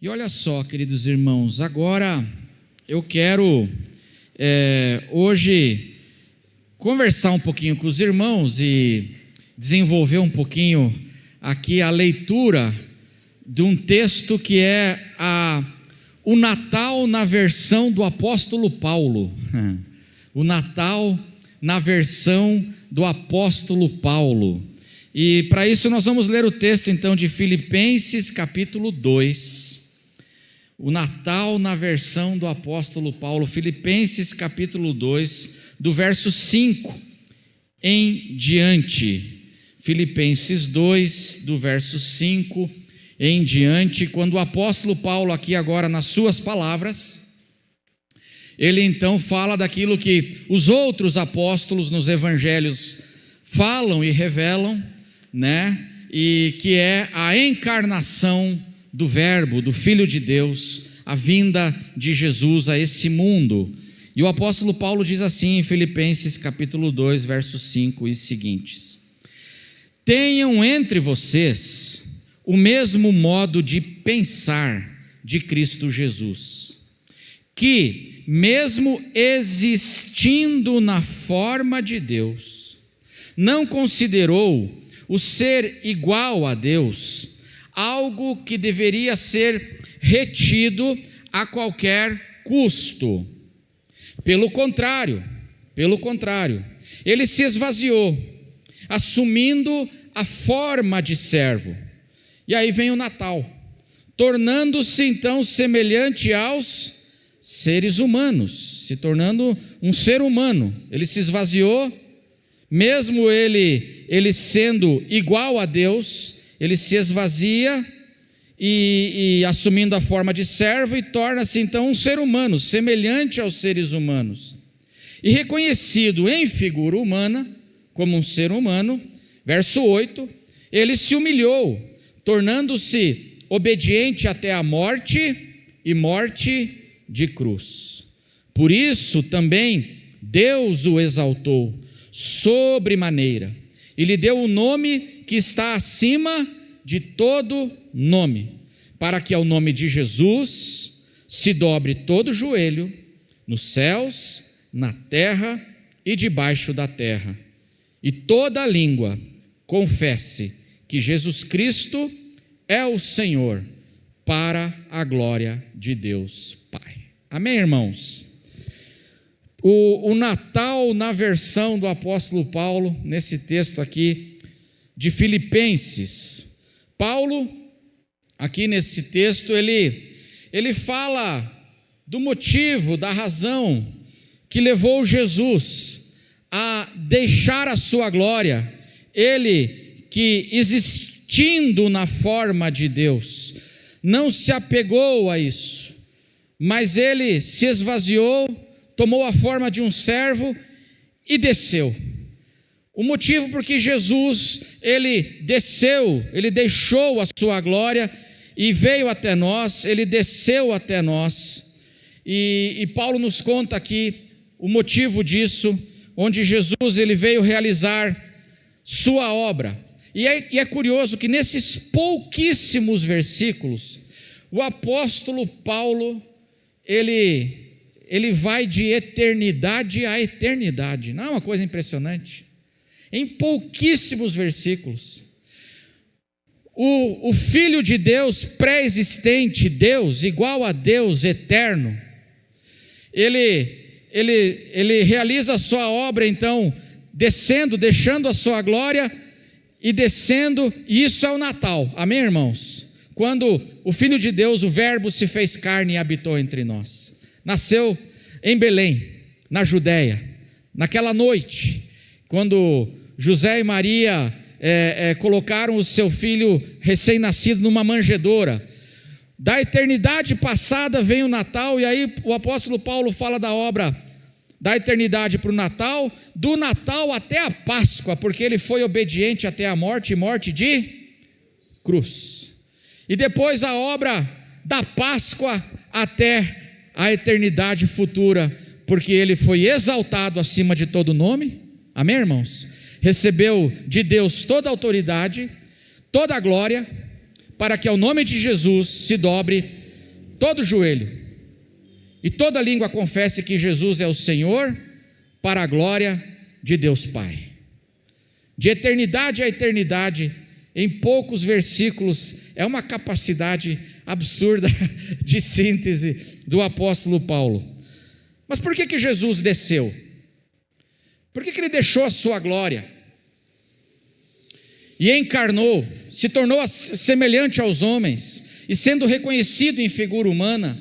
E olha só, queridos irmãos, agora eu quero hoje conversar um pouquinho com os irmãos e desenvolver um pouquinho aqui a leitura de um texto que é o Natal na versão do apóstolo Paulo. O Natal na versão do apóstolo Paulo. E para isso nós vamos ler o texto então de Filipenses capítulo 2. O Natal na versão do apóstolo Paulo, Filipenses capítulo 2, do verso 5 em diante. Filipenses 2, do verso 5 em diante, quando o apóstolo Paulo aqui agora nas suas palavras, ele então fala daquilo que os outros apóstolos nos evangelhos falam e revelam, né? E que é a encarnação do Verbo, do Filho de Deus, a vinda de Jesus a esse mundo. E o apóstolo Paulo diz assim em Filipenses capítulo 2, versos 5 e seguintes: tenham entre vocês o mesmo modo de pensar de Cristo Jesus, que, mesmo existindo na forma de Deus, não considerou o ser igual a Deus algo que deveria ser retido a qualquer custo. Pelo contrário, ele se esvaziou, assumindo a forma de servo. E aí vem o Natal, tornando-se então semelhante aos seres humanos, se tornando um ser humano. Ele se esvaziou, mesmo ele sendo igual a Deus, ele se esvazia e assumindo a forma de servo, e torna-se então um ser humano, semelhante aos seres humanos. E reconhecido em figura humana, como um ser humano, verso 8, ele se humilhou, tornando-se obediente até a morte, e morte de cruz. Por isso também Deus o exaltou sobremaneira, e lhe deu o nome que está acima de todo nome, para que ao nome de Jesus se dobre todo joelho, nos céus, na terra e debaixo da terra, e toda língua confesse que Jesus Cristo é o Senhor, para a glória de Deus Pai. Amém, irmãos? O Natal na versão do apóstolo Paulo, nesse texto aqui de Filipenses. Paulo, aqui nesse texto, ele fala do motivo, da razão que levou Jesus a deixar a sua glória. Ele que, existindo na forma de Deus, não se apegou a isso, mas ele se esvaziou, tomou a forma de um servo e desceu. O motivo por que Jesus, ele desceu, ele deixou a sua glória e veio até nós, ele desceu até nós. E Paulo nos conta aqui o motivo disso, onde Jesus ele veio realizar sua obra. E é curioso que nesses pouquíssimos versículos, o apóstolo Paulo, ele vai de eternidade a eternidade. Não é uma coisa impressionante? Em pouquíssimos versículos, o Filho de Deus pré-existente, Deus, igual a Deus eterno, ele realiza a sua obra então, descendo, deixando a sua glória e descendo, e isso é o Natal, amém, irmãos? Quando o Filho de Deus, o Verbo, se fez carne e habitou entre nós, nasceu em Belém, na Judéia, naquela noite, quando José e Maria colocaram o seu filho recém-nascido numa manjedoura. Da eternidade passada vem o Natal, e aí o apóstolo Paulo fala da obra da eternidade para o Natal, do Natal até a Páscoa, porque ele foi obediente até a morte, e morte de cruz. E depois a obra da Páscoa até a eternidade futura, porque ele foi exaltado acima de todo nome, amém, irmãos? Recebeu de Deus toda a autoridade, toda a glória, para que ao nome de Jesus se dobre todo joelho e toda língua confesse que Jesus é o Senhor, para a glória de Deus Pai. De eternidade a eternidade, em poucos versículos, é uma capacidade absurda de síntese do apóstolo Paulo. Mas por que Jesus desceu? Por que ele deixou a sua glória e encarnou, se tornou semelhante aos homens, e sendo reconhecido em figura humana,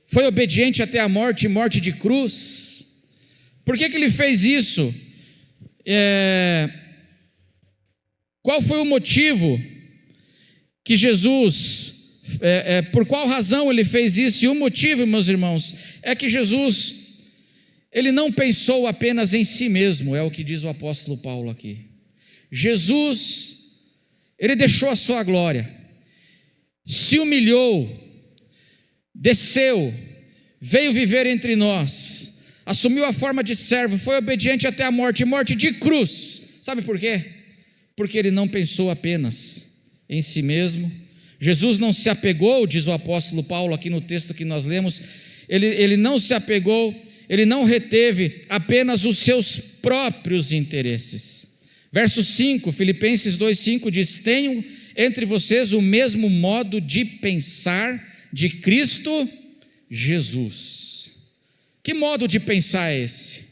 foi obediente até a morte e morte de cruz? Por que ele fez isso? Qual foi o motivo que Jesus, por qual razão ele fez isso? E o motivo, meus irmãos, é que Jesus, ele não pensou apenas em si mesmo, é o que diz o apóstolo Paulo aqui. Jesus, ele deixou a sua glória, se humilhou, desceu, veio viver entre nós, assumiu a forma de servo, foi obediente até a morte, morte de cruz. Sabe por quê? Porque ele não pensou apenas em si mesmo. Jesus não se apegou, diz o apóstolo Paulo aqui no texto que nós lemos, ele não se apegou, ele não reteve apenas os seus próprios interesses. Verso 5, Filipenses 2,5 diz: tenham entre vocês o mesmo modo de pensar de Cristo Jesus. Que modo de pensar é esse?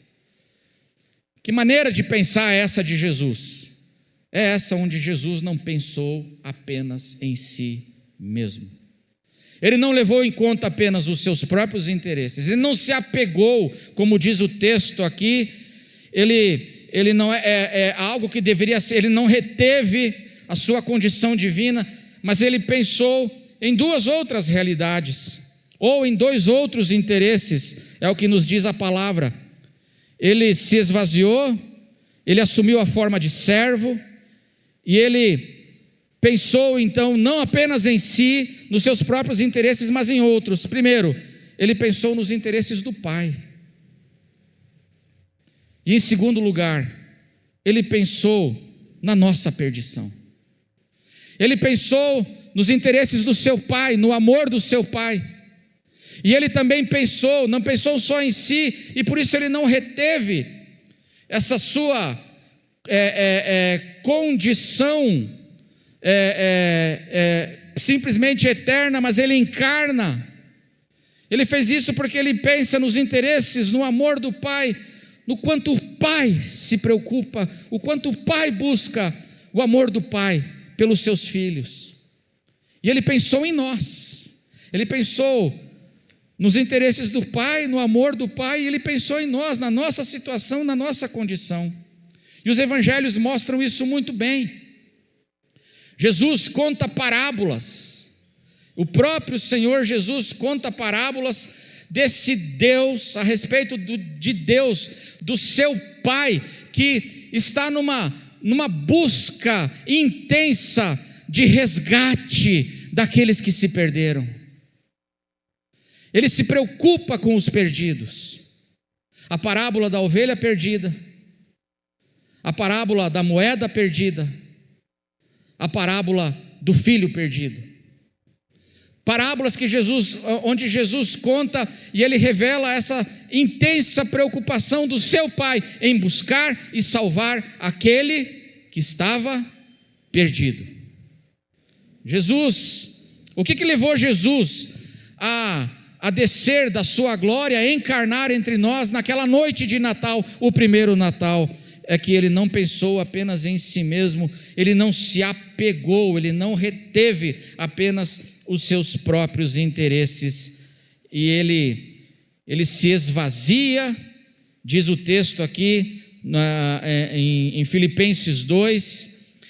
Que maneira de pensar é essa de Jesus? É essa onde Jesus não pensou apenas em si mesmo. Ele não levou em conta apenas os seus próprios interesses, ele não se apegou, como diz o texto aqui, ele não é algo que deveria ser, ele não reteve a sua condição divina, mas ele pensou em duas outras realidades, ou em dois outros interesses, é o que nos diz a palavra. Ele se esvaziou, ele assumiu a forma de servo, e ele pensou então não apenas em si, nos seus próprios interesses, mas em outros. Primeiro, ele pensou nos interesses do Pai. E em segundo lugar, ele pensou na nossa perdição. Ele pensou nos interesses do seu Pai, no amor do seu Pai. E ele também pensou, não pensou só em si, e por isso ele não reteve essa sua condição simplesmente eterna, mas ele encarna. Ele fez isso porque ele pensa nos interesses, no amor do Pai, no quanto o Pai se preocupa, o quanto o Pai busca o amor do Pai pelos seus filhos. E ele pensou em nós, ele pensou nos interesses do Pai, no amor do Pai, e ele pensou em nós, na nossa situação, na nossa condição. E os evangelhos mostram isso muito bem. Jesus conta parábolas, o próprio Senhor Jesus conta parábolas desse Deus, a respeito de Deus, do seu Pai, que está numa busca intensa de resgate daqueles que se perderam. Ele se preocupa com os perdidos. A parábola da ovelha perdida, a parábola da moeda perdida, a parábola do filho perdido. Parábolas onde Jesus conta e ele revela essa intensa preocupação do seu Pai em buscar e salvar aquele que estava perdido. Jesus, o que levou Jesus a descer da sua glória, a encarnar entre nós naquela noite de Natal, o primeiro Natal? É que ele não pensou apenas em si mesmo, ele não se apegou, ele não reteve apenas os seus próprios interesses, e ele se esvazia, diz o texto aqui em Filipenses 2,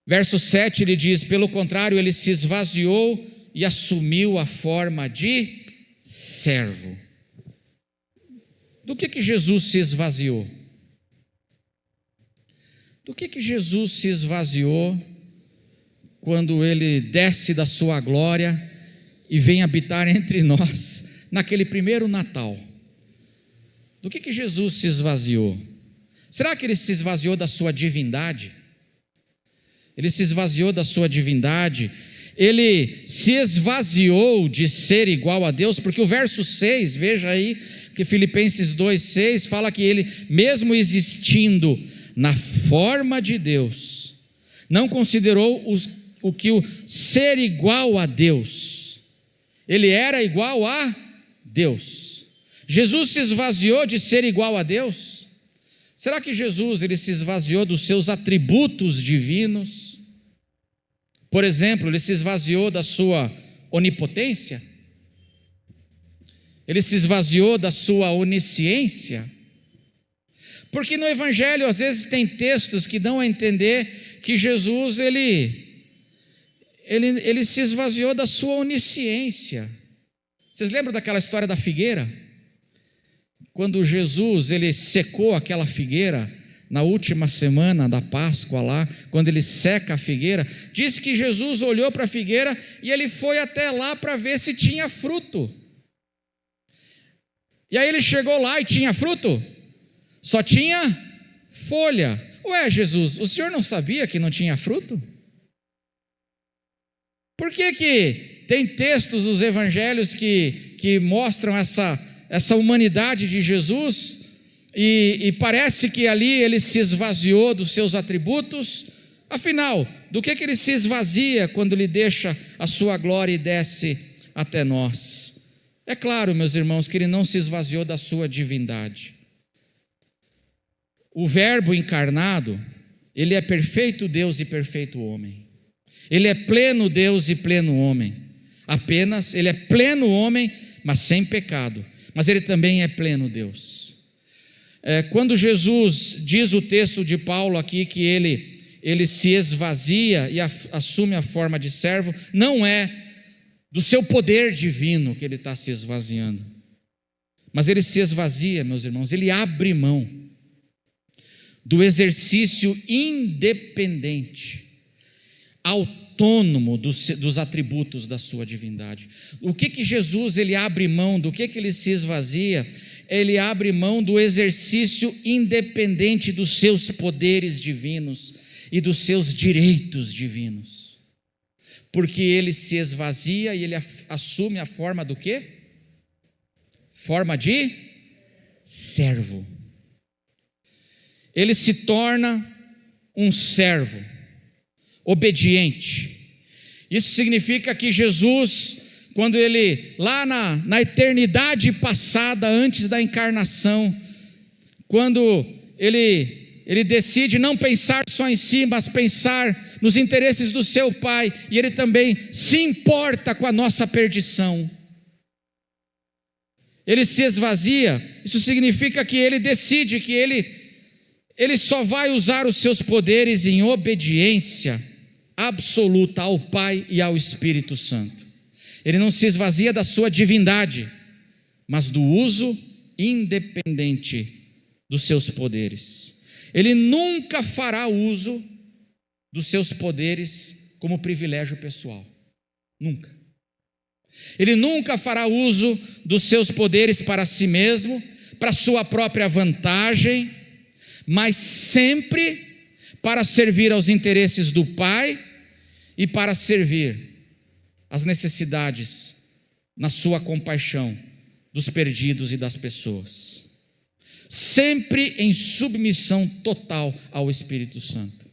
verso 7 ele diz: pelo contrário, ele se esvaziou e assumiu a forma de servo. Do que Jesus se esvaziou? Do que Jesus se esvaziou quando ele desce da sua glória e vem habitar entre nós naquele primeiro Natal? Do que Jesus se esvaziou? Será que ele se esvaziou da sua divindade? Ele se esvaziou da sua divindade, ele se esvaziou de ser igual a Deus, porque o verso 6, veja aí, que Filipenses 2,6 fala que ele, mesmo existindo na forma de Deus, não considerou o ser igual a Deus, ele era igual a Deus. Jesus se esvaziou de ser igual a Deus? Será que Jesus ele se esvaziou dos seus atributos divinos? Por exemplo, ele se esvaziou da sua onipotência? Ele se esvaziou da sua onisciência? Porque no Evangelho, às vezes, tem textos que dão a entender que Jesus, ele se esvaziou da sua onisciência. Vocês lembram daquela história da figueira? Quando Jesus, ele secou aquela figueira, na última semana da Páscoa lá, quando ele seca a figueira, diz que Jesus olhou para a figueira e ele foi até lá para ver se tinha fruto. E aí ele chegou lá e tinha fruto? Só tinha folha. Ué, Jesus, o senhor não sabia que não tinha fruto? Por que tem textos dos evangelhos que mostram essa humanidade de Jesus e parece que ali ele se esvaziou dos seus atributos? Afinal, do que ele se esvazia quando ele deixa a sua glória e desce até nós? É claro, meus irmãos, que ele não se esvaziou da sua divindade. O Verbo encarnado, ele é perfeito Deus e perfeito homem. Ele é pleno Deus e pleno homem. Apenas, ele é pleno homem, mas sem pecado. Mas ele também é pleno Deus. Quando Jesus, diz o texto de Paulo aqui, que ele se esvazia e assume a forma de servo, não é do seu poder divino que ele está se esvaziando. Mas ele se esvazia, meus irmãos, ele abre mão do exercício independente, autônomo dos atributos da sua divindade. O que Jesus ele abre mão, do que ele se esvazia? Ele abre mão do exercício independente dos seus poderes divinos e dos seus direitos divinos. Porque ele se esvazia e ele assume a forma do quê? Forma de servo. Ele se torna um servo obediente. Isso significa que Jesus, quando ele, lá na eternidade passada, antes da encarnação, quando ele decide não pensar só em si, mas pensar nos interesses do seu Pai, e ele também se importa com a nossa perdição. Ele se esvazia, isso significa que ele decide que ele só vai usar os seus poderes em obediência absoluta ao Pai e ao Espírito Santo. Ele não se esvazia da sua divindade, mas do uso independente dos seus poderes. Ele nunca fará uso dos seus poderes como privilégio pessoal. Nunca. Ele nunca fará uso dos seus poderes para si mesmo, para sua própria vantagem, mas sempre para servir aos interesses do Pai e para servir às necessidades, na sua compaixão, dos perdidos e das pessoas. Sempre em submissão total ao Espírito Santo.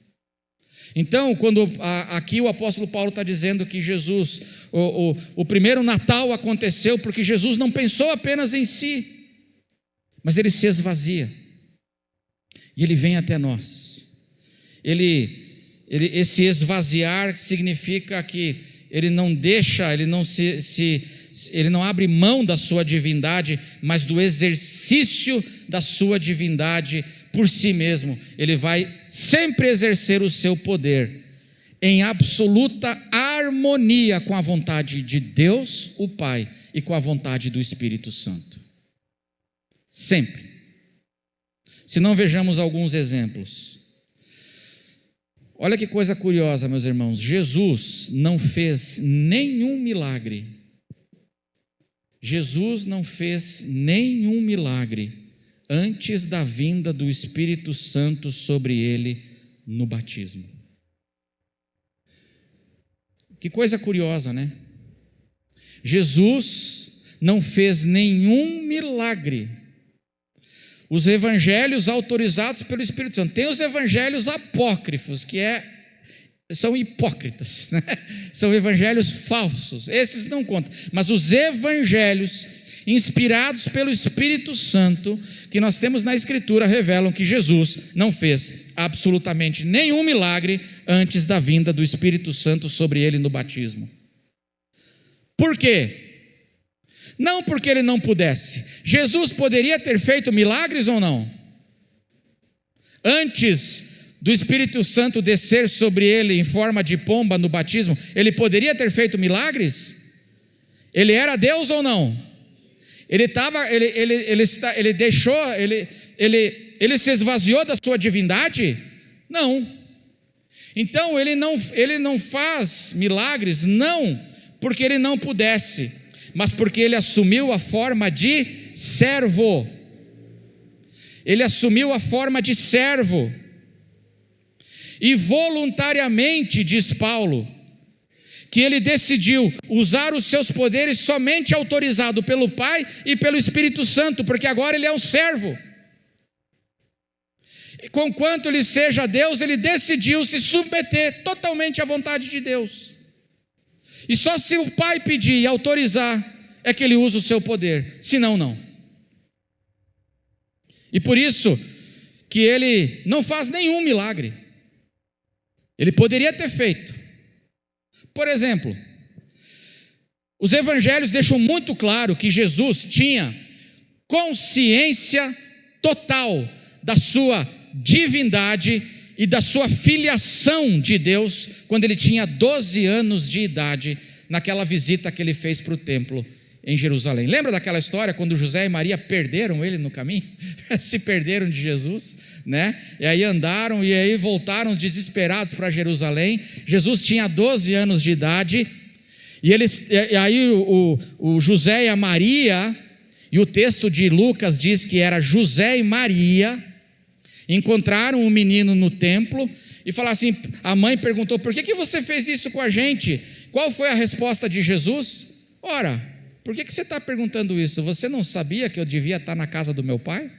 Então, quando aqui o apóstolo Paulo está dizendo que Jesus, o primeiro Natal aconteceu porque Jesus não pensou apenas em si, mas ele se esvazia. E ele vem até nós. Esse esvaziar significa que ele não deixa, ele não abre mão da sua divindade, mas do exercício da sua divindade por si mesmo. Ele vai sempre exercer o seu poder em absoluta harmonia com a vontade de Deus, o Pai, e com a vontade do Espírito Santo. Sempre. Se não, vejamos alguns exemplos. Olha que coisa curiosa, meus irmãos. Jesus não fez nenhum milagre. Jesus não fez nenhum milagre antes da vinda do Espírito Santo sobre ele no batismo. Que coisa curiosa, né? Jesus não fez nenhum milagre. Os evangelhos autorizados pelo Espírito Santo. Tem os evangelhos apócrifos, que são hipócritas, né? São evangelhos falsos. Esses não contam. Mas os evangelhos inspirados pelo Espírito Santo, que nós temos na Escritura, revelam que Jesus não fez absolutamente nenhum milagre antes da vinda do Espírito Santo sobre ele no batismo. Por quê? Não porque ele não pudesse. Jesus poderia ter feito milagres ou não? Antes do Espírito Santo descer sobre ele em forma de pomba no batismo, ele poderia ter feito milagres? Ele era Deus ou não? Ele se esvaziou da sua divindade? Não. Então ele não faz milagres, não porque ele não pudesse, mas porque ele assumiu a forma de servo. Ele assumiu a forma de servo. E voluntariamente, diz Paulo, que ele decidiu usar os seus poderes somente autorizado pelo Pai e pelo Espírito Santo, porque agora ele é um servo. E conquanto ele seja Deus, ele decidiu se submeter totalmente à vontade de Deus. E só se o Pai pedir e autorizar é que ele usa o seu poder, senão não. E por isso que ele não faz nenhum milagre. Ele poderia ter feito. Por exemplo, os evangelhos deixam muito claro que Jesus tinha consciência total da sua divindade e da sua filiação de Deus quando ele tinha 12 anos de idade, naquela visita que ele fez para o templo em Jerusalém. Lembra daquela história quando José e Maria perderam ele no caminho? Se perderam de Jesus, né? E aí andaram e aí voltaram desesperados para Jerusalém. Jesus tinha 12 anos de idade e aí o José e a Maria, e o texto de Lucas diz que era José e Maria, encontraram o menino no templo e falaram assim, a mãe perguntou, por que você fez isso com a gente? Qual foi a resposta de Jesus? Ora, por que você está perguntando isso? Você não sabia que eu devia estar na casa do meu pai?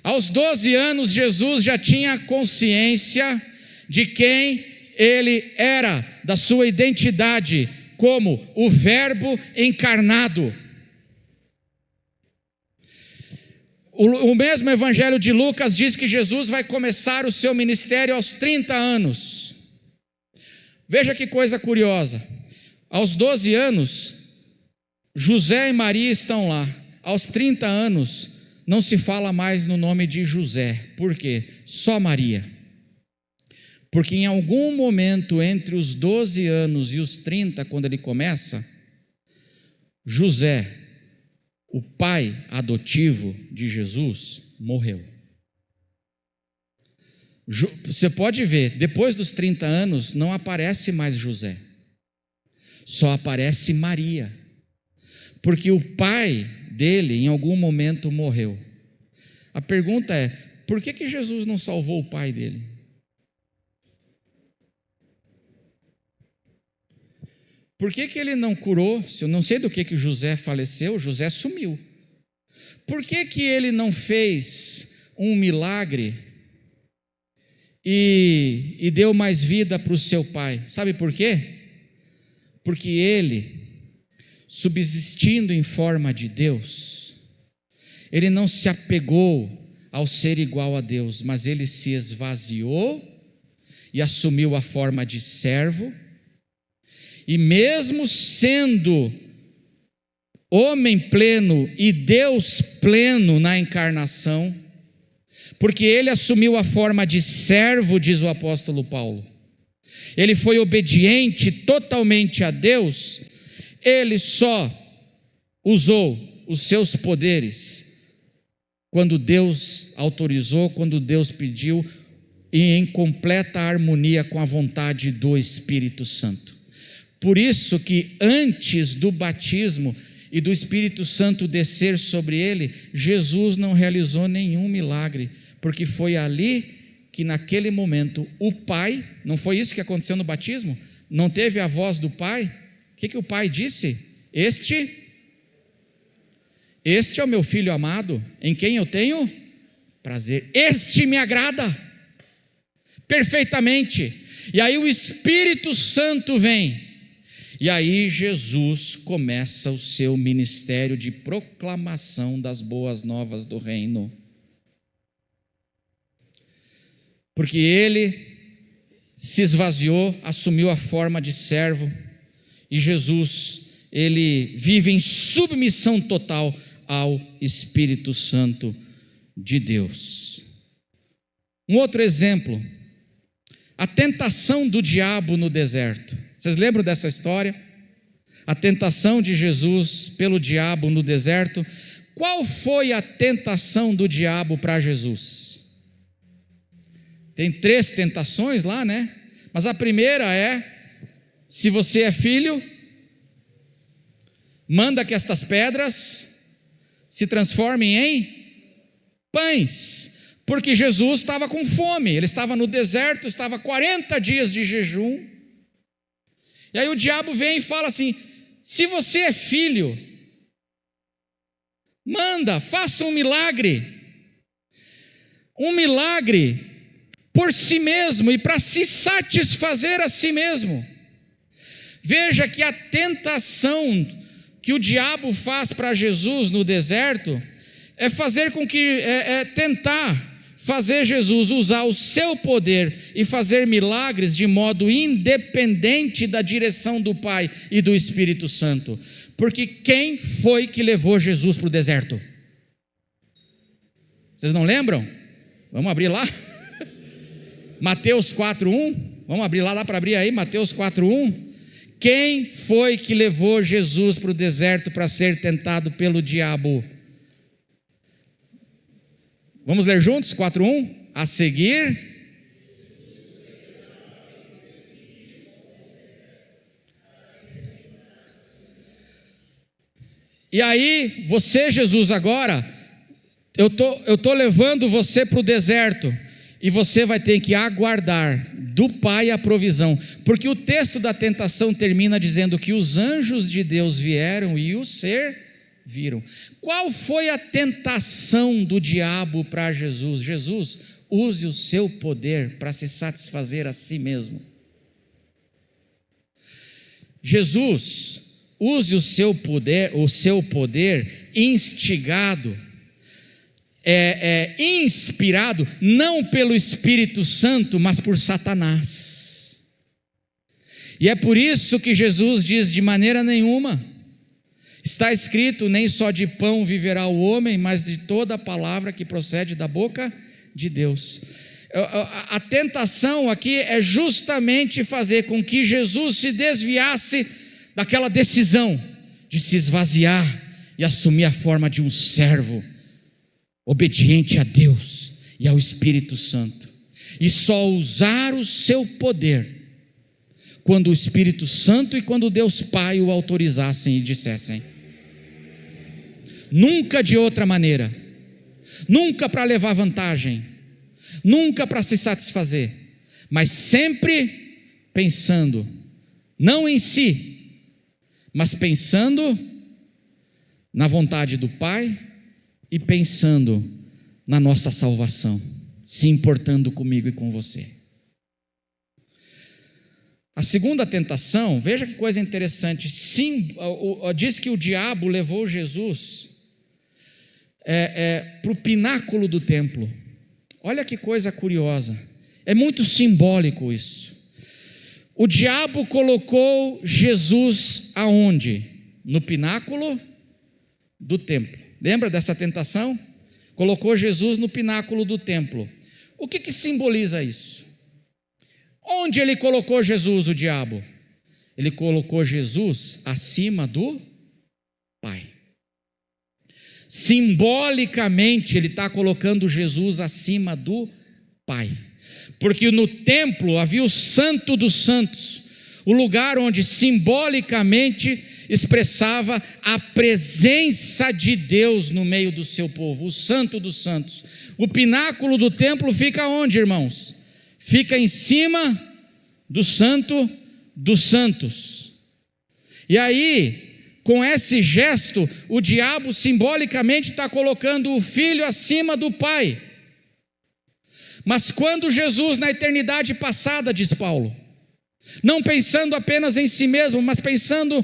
Aos 12 anos, Jesus já tinha consciência de quem ele era, da sua identidade, como o Verbo encarnado. O mesmo evangelho de Lucas diz que Jesus vai começar o seu ministério aos 30 anos. Veja que coisa curiosa. Aos 12 anos, José e Maria estão lá. Aos 30 anos, não se fala mais no nome de José. Por quê? Só Maria. Porque em algum momento entre os 12 anos e os 30, quando ele começa, José, o pai adotivo de Jesus, morreu. Você pode ver, depois dos 30 anos, não aparece mais José. Só aparece Maria. Porque o pai dele, em algum momento, morreu. A pergunta é, por que Jesus não salvou o pai dele? Por que ele não curou? Se eu não sei do que José faleceu, José sumiu. Por que ele não fez um milagre e deu mais vida para o seu pai? Sabe por quê? Porque ele, subsistindo em forma de Deus, ele não se apegou ao ser igual a Deus, mas ele se esvaziou e assumiu a forma de servo. E mesmo sendo homem pleno e Deus pleno na encarnação, porque ele assumiu a forma de servo, diz o apóstolo Paulo, ele foi obediente totalmente a Deus, ele só usou os seus poderes quando Deus autorizou, quando Deus pediu, e em completa harmonia com a vontade do Espírito Santo. Por isso que antes do batismo e do Espírito Santo descer sobre ele, Jesus não realizou nenhum milagre, porque foi ali que naquele momento o Pai, não foi isso que aconteceu no batismo? Não teve a voz do Pai? O que o Pai disse? Este é o meu Filho amado, em quem eu tenho prazer. Este me agrada perfeitamente. E aí o Espírito Santo vem. E aí Jesus começa o seu ministério de proclamação das boas novas do reino. Porque ele se esvaziou, assumiu a forma de servo, e Jesus, ele vive em submissão total ao Espírito Santo de Deus. Um outro exemplo, a tentação do diabo no deserto. Vocês lembram dessa história? A tentação de Jesus pelo diabo no deserto. Qual foi a tentação do diabo para Jesus? Tem 3 tentações lá, né? Mas a primeira é: se você é filho, manda que estas pedras se transformem em pães. Porque Jesus estava com fome, ele estava no deserto, estava 40 dias de jejum. E aí o diabo vem e fala assim: se você é filho, manda, faça um milagre por si mesmo e para se satisfazer a si mesmo. Veja que a tentação que o diabo faz para Jesus no deserto é fazer com que, tentar fazer Jesus usar o seu poder e fazer milagres de modo independente da direção do Pai e do Espírito Santo. Porque quem foi que levou Jesus para o deserto? Vocês não lembram? Vamos abrir lá? Mateus 4:1. Vamos abrir lá, dá para abrir aí, Mateus 4:1. Quem foi que levou Jesus para o deserto para ser tentado pelo diabo? Vamos ler juntos? 4:1. A seguir, e aí você, Jesus, agora eu tô levando você para o deserto, e você vai ter que aguardar do Pai a provisão, porque o texto da tentação termina dizendo que os anjos de Deus vieram e o serviram. Qual foi a tentação do diabo para Jesus? Jesus, use o seu poder para se satisfazer a si mesmo. Jesus, use o seu poder instigado, inspirado, não pelo Espírito Santo, mas por Satanás. E é por isso que Jesus diz: de maneira nenhuma, está escrito, nem só de pão viverá o homem, mas de toda a palavra que procede da boca de Deus. A tentação aqui é justamente fazer com que Jesus se desviasse daquela decisão de se esvaziar e assumir a forma de um servo, obediente a Deus e ao Espírito Santo, e só usar o seu poder quando o Espírito Santo e quando Deus Pai o autorizassem e dissessem. Nunca de outra maneira, nunca para levar vantagem, nunca para se satisfazer, mas sempre pensando, não em si, mas pensando na vontade do Pai e pensando na nossa salvação, se importando comigo e com você. A segunda tentação, veja que coisa interessante, diz que o diabo levou Jesus para o pináculo do templo. Olha que coisa curiosa, é muito simbólico isso. O diabo colocou Jesus aonde? No pináculo do templo. Lembra dessa tentação? Colocou Jesus no pináculo do templo. O que simboliza isso? Onde ele colocou Jesus, o diabo? Ele colocou Jesus acima do Pai. Simbolicamente, ele está colocando Jesus acima do Pai. Porque no templo havia o Santo dos Santos, o lugar onde simbolicamente expressava a presença de Deus no meio do seu povo, o Santo dos Santos, O pináculo do templo fica onde, irmãos? Fica em cima do Santo dos Santos. E aí, com esse gesto, o diabo simbolicamente está colocando o filho acima do pai. Mas quando Jesus, na eternidade passada, diz Paulo, não pensando apenas em si mesmo, mas pensando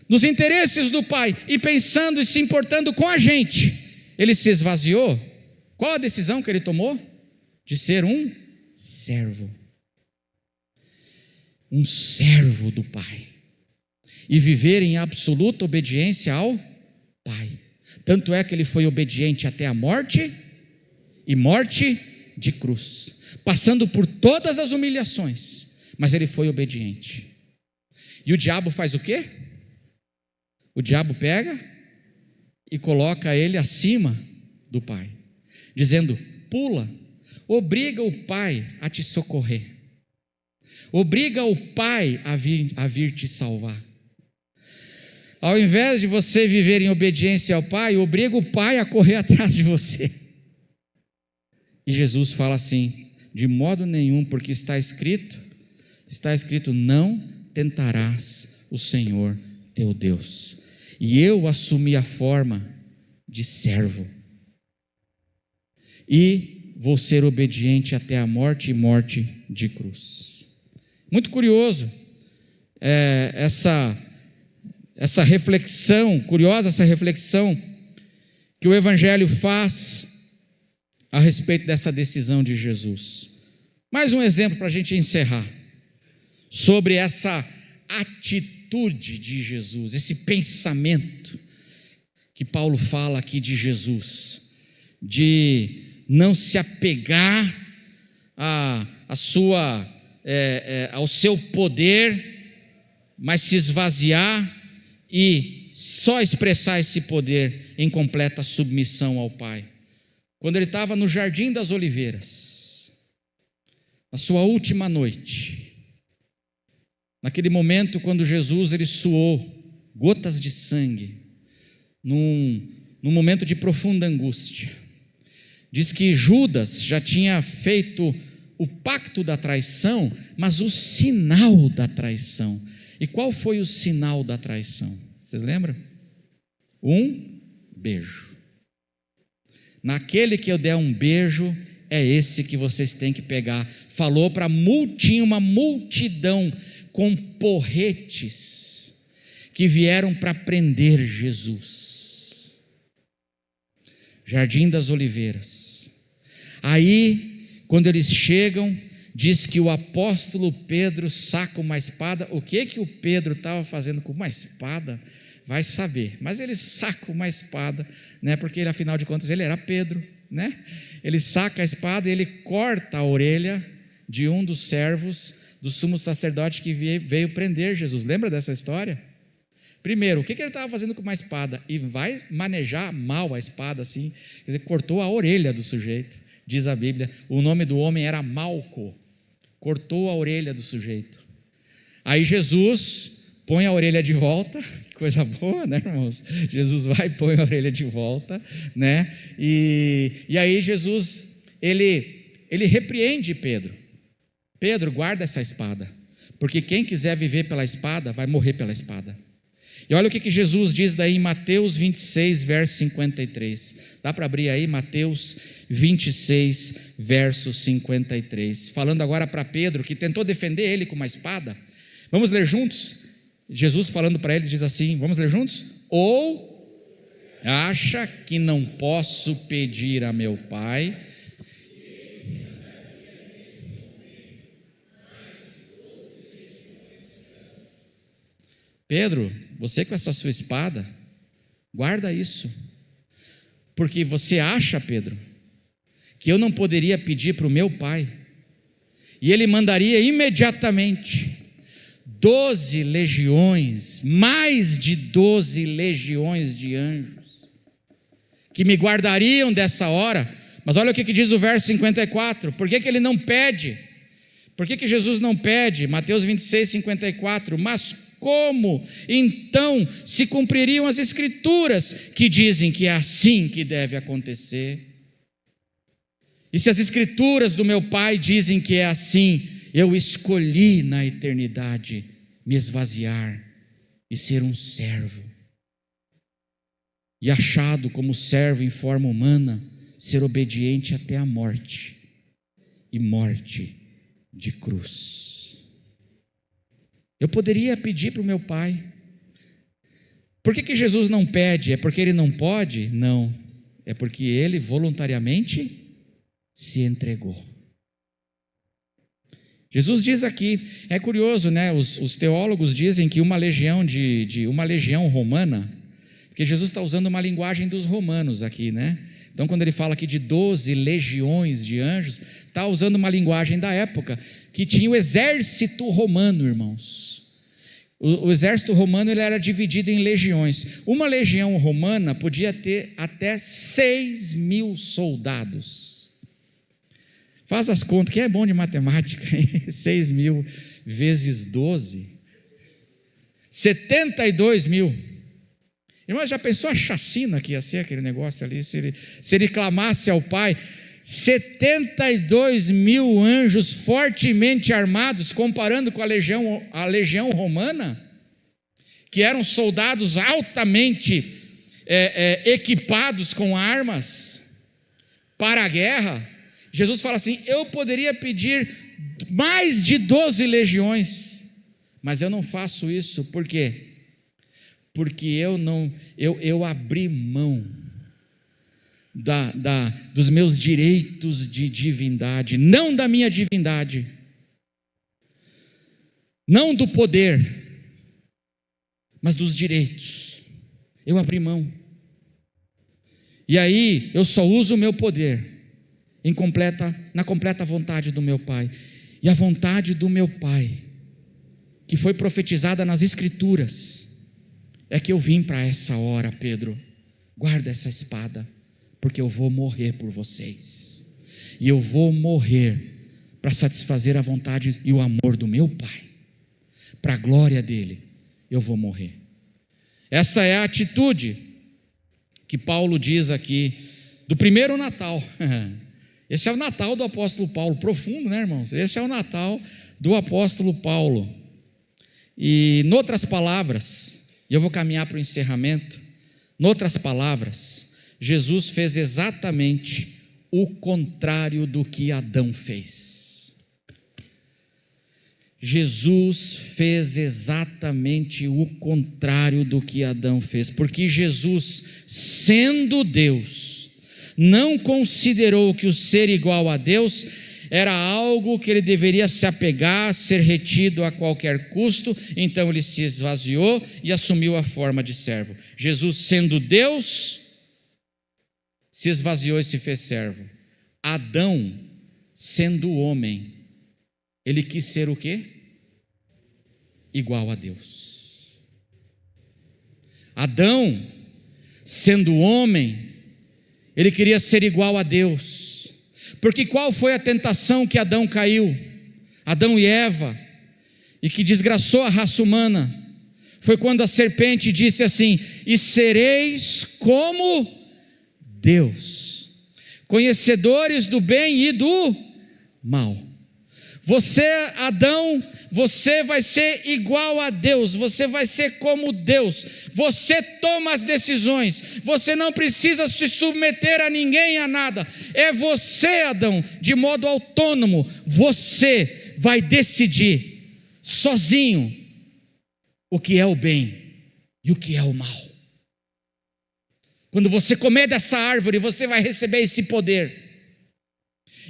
nos interesses do pai, e pensando e se importando com a gente, ele se esvaziou. Qual a decisão que ele tomou? De ser um servo. Um servo do pai. E viver em absoluta obediência ao pai. Tanto é que ele foi obediente até a morte, e morte de cruz, passando por todas as humilhações, mas ele foi obediente. E o diabo faz o quê? O diabo pega e coloca ele acima do pai, dizendo: pula, obriga o pai a te socorrer, obriga o pai a vir te salvar. Ao invés de você viver em obediência ao pai, obriga o pai a correr atrás de você. E Jesus fala assim: de modo nenhum, porque está escrito, não tentarás o Senhor teu Deus. E eu assumi a forma de servo, e vou ser obediente até a morte, e morte de cruz. Muito curioso essa reflexão, curiosa essa reflexão que o Evangelho faz a respeito dessa decisão de Jesus. Mais um exemplo para a gente encerrar, sobre essa atitude de Jesus, esse pensamento que Paulo fala aqui de Jesus, de não se apegar ao seu poder, mas se esvaziar e só expressar esse poder em completa submissão ao Pai. Quando ele estava no Jardim das Oliveiras, na sua última noite, naquele momento quando Jesus ele suou gotas de sangue, num momento de profunda angústia, diz que Judas já tinha feito o pacto da traição, mas o sinal da traição. E qual foi o sinal da traição? Vocês lembram? Um beijo. Naquele que eu der um beijo, é esse que vocês têm que pegar. Falou para uma multidão com porretes que vieram para prender Jesus. Jardim das Oliveiras. Aí, quando eles chegam, diz que o apóstolo Pedro saca uma espada. O que o Pedro estava fazendo com uma espada? Vai saber, mas ele saca uma espada, né? Porque ele, afinal de contas, ele era Pedro, né? Ele saca a espada e ele corta a orelha de um dos servos do sumo sacerdote que veio prender Jesus. Lembra dessa história? Primeiro, o que ele estava fazendo com uma espada? E vai manejar mal a espada assim, quer dizer, cortou a orelha do sujeito, diz a Bíblia. O nome do homem era Malco, cortou a orelha do sujeito. Aí Jesus põe a orelha de volta. Coisa boa, né, irmãos? Jesus vai e põe a orelha de volta, né? E aí Jesus, ele repreende Pedro. Pedro, guarda essa espada, porque quem quiser viver pela espada, vai morrer pela espada. E olha o que Jesus diz daí em Mateus 26, verso 53. Dá para abrir aí, Mateus 26, verso 53. Falando agora para Pedro, que tentou defender ele com uma espada. Vamos ler juntos? Jesus falando para ele diz assim, vamos ler juntos? Ou acha que não posso pedir a meu Pai? Pedro, você com essa sua espada, guarda isso, porque você acha, Pedro, que eu não poderia pedir para o meu Pai, e Ele mandaria imediatamente 12 legiões, mais de 12 legiões de anjos, que me guardariam dessa hora. Mas olha o que diz o verso 54, por que ele não pede? Por que Jesus não pede? Mateus 26, 54, mas como então se cumpririam as escrituras que dizem que é assim que deve acontecer? E se as escrituras do meu Pai dizem que é assim, eu escolhi na eternidade me esvaziar e ser um servo. E achado como servo em forma humana, ser obediente até a morte, e morte de cruz. Eu poderia pedir para o meu Pai. Por que Jesus não pede? É porque Ele não pode? Não, é porque Ele voluntariamente se entregou. Jesus diz aqui, é curioso, né? Os teólogos dizem que uma legião uma legião romana, porque Jesus está usando uma linguagem dos romanos aqui, né? Então, quando ele fala aqui de 12 legiões de anjos, está usando uma linguagem da época, que tinha o exército romano, irmãos. O exército romano ele era dividido em legiões. Uma legião romana podia ter até 6.000 soldados. Faz as contas, quem é bom de matemática? 6.000 vezes 12, 72.000. Irmão, já pensou a chacina que ia ser aquele negócio ali? Se ele clamasse ao Pai, 72.000 anjos fortemente armados, comparando com a legião romana, que eram soldados altamente equipados com armas para a guerra. Jesus fala assim: eu poderia pedir mais de 12 legiões, mas eu não faço isso. Por quê? Porque eu abri mão dos meus direitos de divindade, não da minha divindade, não do poder, mas dos direitos. Eu abri mão. E aí eu só uso o meu poder na completa vontade do meu Pai. E a vontade do meu Pai, que foi profetizada nas Escrituras, é que eu vim para essa hora. Pedro, guarda essa espada, porque eu vou morrer por vocês, e eu vou morrer para satisfazer a vontade e o amor do meu Pai, para a glória dele. Eu vou morrer. Essa é a atitude que Paulo diz aqui do primeiro Natal. Esse é o Natal do apóstolo Paulo, profundo, né, irmãos? Esse é o Natal do apóstolo Paulo. E, noutras palavras, e eu vou caminhar para o encerramento, noutras palavras, Jesus fez exatamente o contrário do que Adão fez. Jesus fez exatamente o contrário do que Adão fez, porque Jesus, sendo Deus, não considerou que o ser igual a Deus era algo que ele deveria se apegar, ser retido a qualquer custo. Então ele se esvaziou e assumiu a forma de servo. Jesus, sendo Deus, se esvaziou e se fez servo. Adão, sendo homem, ele quis ser o quê? Igual a Deus. Adão, sendo homem, ele queria ser igual a Deus. Porque qual foi a tentação que Adão caiu? Adão e Eva, e que desgraçou a raça humana, foi quando a serpente disse assim: e sereis como Deus, conhecedores do bem e do mal. Você, Adão, você vai ser igual a Deus, você vai ser como Deus, você toma as decisões, você não precisa se submeter a ninguém, a nada. É você, Adão, de modo autônomo, você vai decidir sozinho o que é o bem e o que é o mal. Quando você comer dessa árvore, você vai receber esse poder,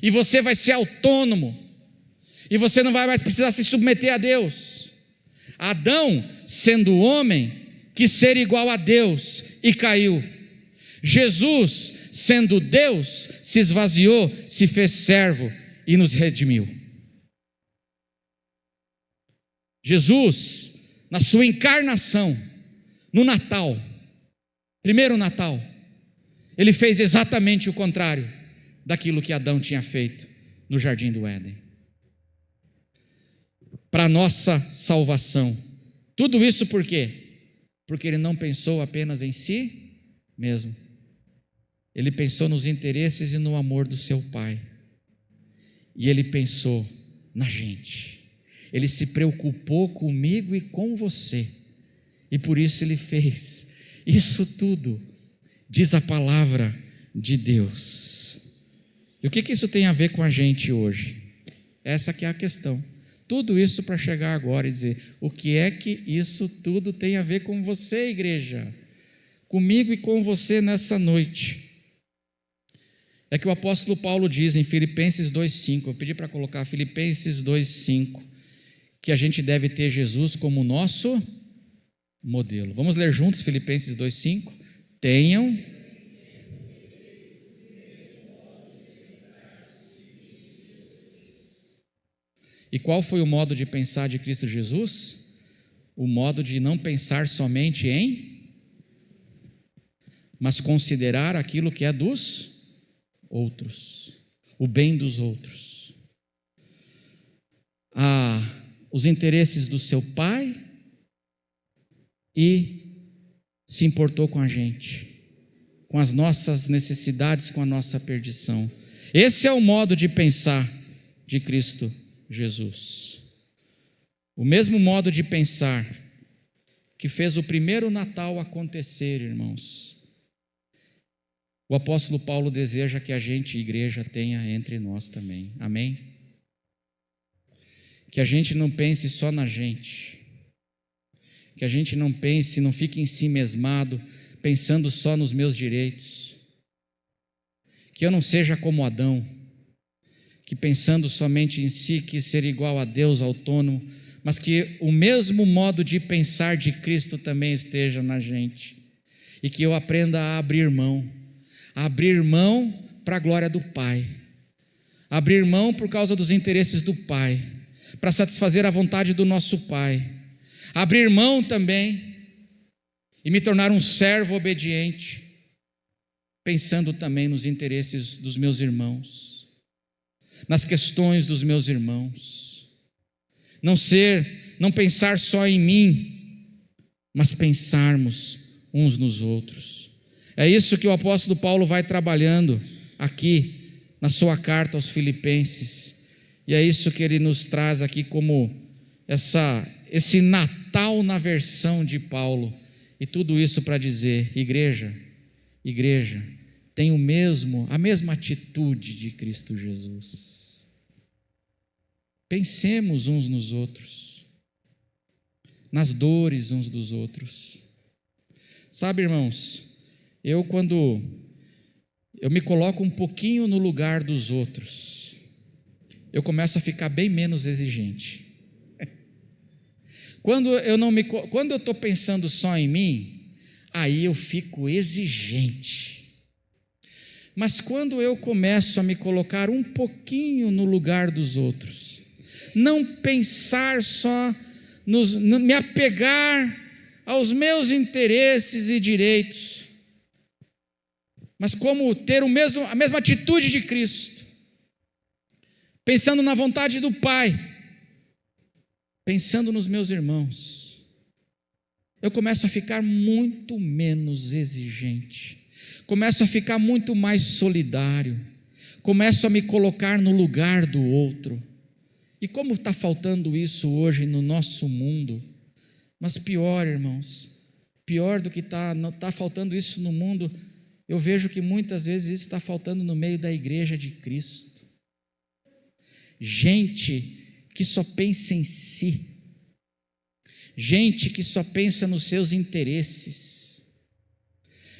e você vai ser autônomo, e você não vai mais precisar se submeter a Deus. Adão, sendo homem, quis ser igual a Deus e caiu. Jesus, sendo Deus, se esvaziou, se fez servo e nos redimiu. Jesus, na sua encarnação, no Natal, primeiro Natal, ele fez exatamente o contrário daquilo que Adão tinha feito no jardim do Éden. Para nossa salvação. Tudo isso por quê? Porque ele não pensou apenas em si mesmo. Ele pensou nos interesses e no amor do seu Pai. E Ele pensou na gente. Ele se preocupou comigo e com você. E por isso Ele fez isso tudo, diz a palavra de Deus. E o que isso tem a ver com a gente hoje? Essa que é a questão. Tudo isso para chegar agora e dizer, o que é que isso tudo tem a ver com você, igreja? Comigo e com você nessa noite. É que o apóstolo Paulo diz em Filipenses 2,5, eu pedi para colocar Filipenses 2,5, que a gente deve ter Jesus como nosso modelo. Vamos ler juntos Filipenses 2,5? Tenham E qual foi o modo de pensar de Cristo Jesus? O modo de não pensar somente em, mas considerar aquilo que é dos outros, o bem dos outros. Os interesses do seu Pai e se importou com a gente, com as nossas necessidades, com a nossa perdição. Esse é o modo de pensar de Cristo Jesus. O mesmo modo de pensar que fez o primeiro Natal acontecer, irmãos. O apóstolo Paulo deseja que a gente, igreja, tenha entre nós também. Amém? Que a gente não pense só na gente. Que a gente não pense, não fique em si mesmado, pensando só nos meus direitos. Que eu não seja como Adão, que pensando somente em si quis ser igual a Deus, autônomo, mas que o mesmo modo de pensar de Cristo também esteja na gente, e que eu aprenda a abrir mão para a glória do Pai, abrir mão por causa dos interesses do Pai, para satisfazer a vontade do nosso Pai, abrir mão também e me tornar um servo obediente, pensando também nos interesses dos meus irmãos, nas questões dos meus irmãos, não pensar só em mim, mas pensarmos uns nos outros. É isso que o apóstolo Paulo vai trabalhando aqui na sua carta aos Filipenses, e é isso que ele nos traz aqui como esse Natal na versão de Paulo, e tudo isso para dizer, igreja, tem a mesma atitude de Cristo Jesus. Pensemos uns nos outros, nas dores uns dos outros. Sabe, irmãos, quando eu me coloco um pouquinho no lugar dos outros, eu começo a ficar bem menos exigente. Quando eu estou pensando só em mim, aí eu fico exigente. Mas quando eu começo a me colocar um pouquinho no lugar dos outros, não pensar só, me apegar aos meus interesses e direitos, mas como ter a mesma atitude de Cristo, pensando na vontade do Pai, pensando nos meus irmãos, eu começo a ficar muito menos exigente, começo a ficar muito mais solidário, começo a me colocar no lugar do outro. E como está faltando isso hoje no nosso mundo? Mas pior, irmãos, pior do que não está faltando isso no mundo, eu vejo que muitas vezes isso está faltando no meio da igreja de Cristo. Gente que só pensa em si, gente que só pensa nos seus interesses,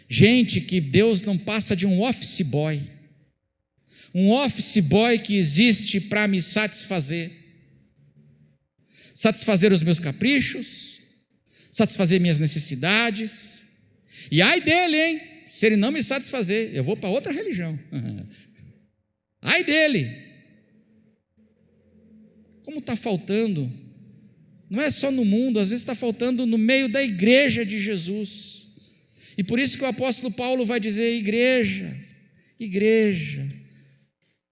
gente que Deus não passa de um office boy que existe para me satisfazer os meus caprichos, satisfazer minhas necessidades, e ai dele, hein, se ele não me satisfazer, eu vou para outra religião, ai dele. Como está faltando, não é só no mundo, às vezes está faltando no meio da igreja de Jesus, e por isso que o apóstolo Paulo vai dizer, igreja,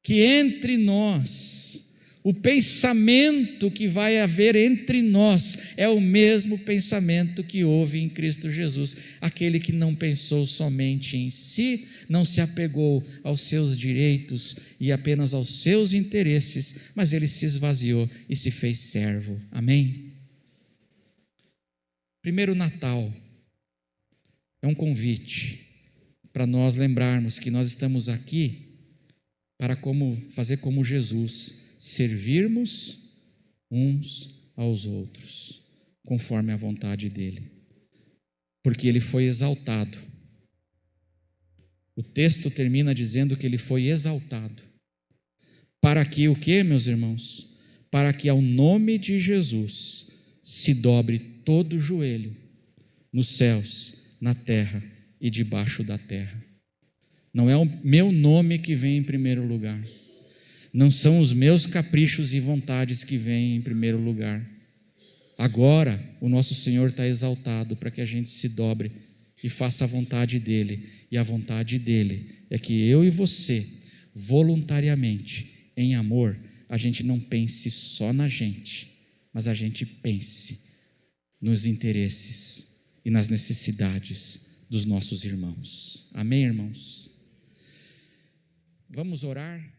que entre nós O pensamento que vai haver entre nós é o mesmo pensamento que houve em Cristo Jesus. Aquele que não pensou somente em si, não se apegou aos seus direitos e apenas aos seus interesses, mas ele se esvaziou e se fez servo. Amém? Primeiro Natal é um convite para nós lembrarmos que nós estamos aqui para fazer como Jesus, servirmos uns aos outros, conforme a vontade dele, porque ele foi exaltado. O texto termina dizendo que ele foi exaltado. Para que o quê, meus irmãos? Para que ao nome de Jesus se dobre todo o joelho, nos céus, na terra e debaixo da terra. Não é o meu nome que vem em primeiro lugar. Não são os meus caprichos e vontades que vêm em primeiro lugar. Agora, o nosso Senhor está exaltado para que a gente se dobre e faça a vontade dEle. E a vontade dEle é que eu e você, voluntariamente, em amor, a gente não pense só na gente, mas a gente pense nos interesses e nas necessidades dos nossos irmãos. Amém, irmãos? Vamos orar?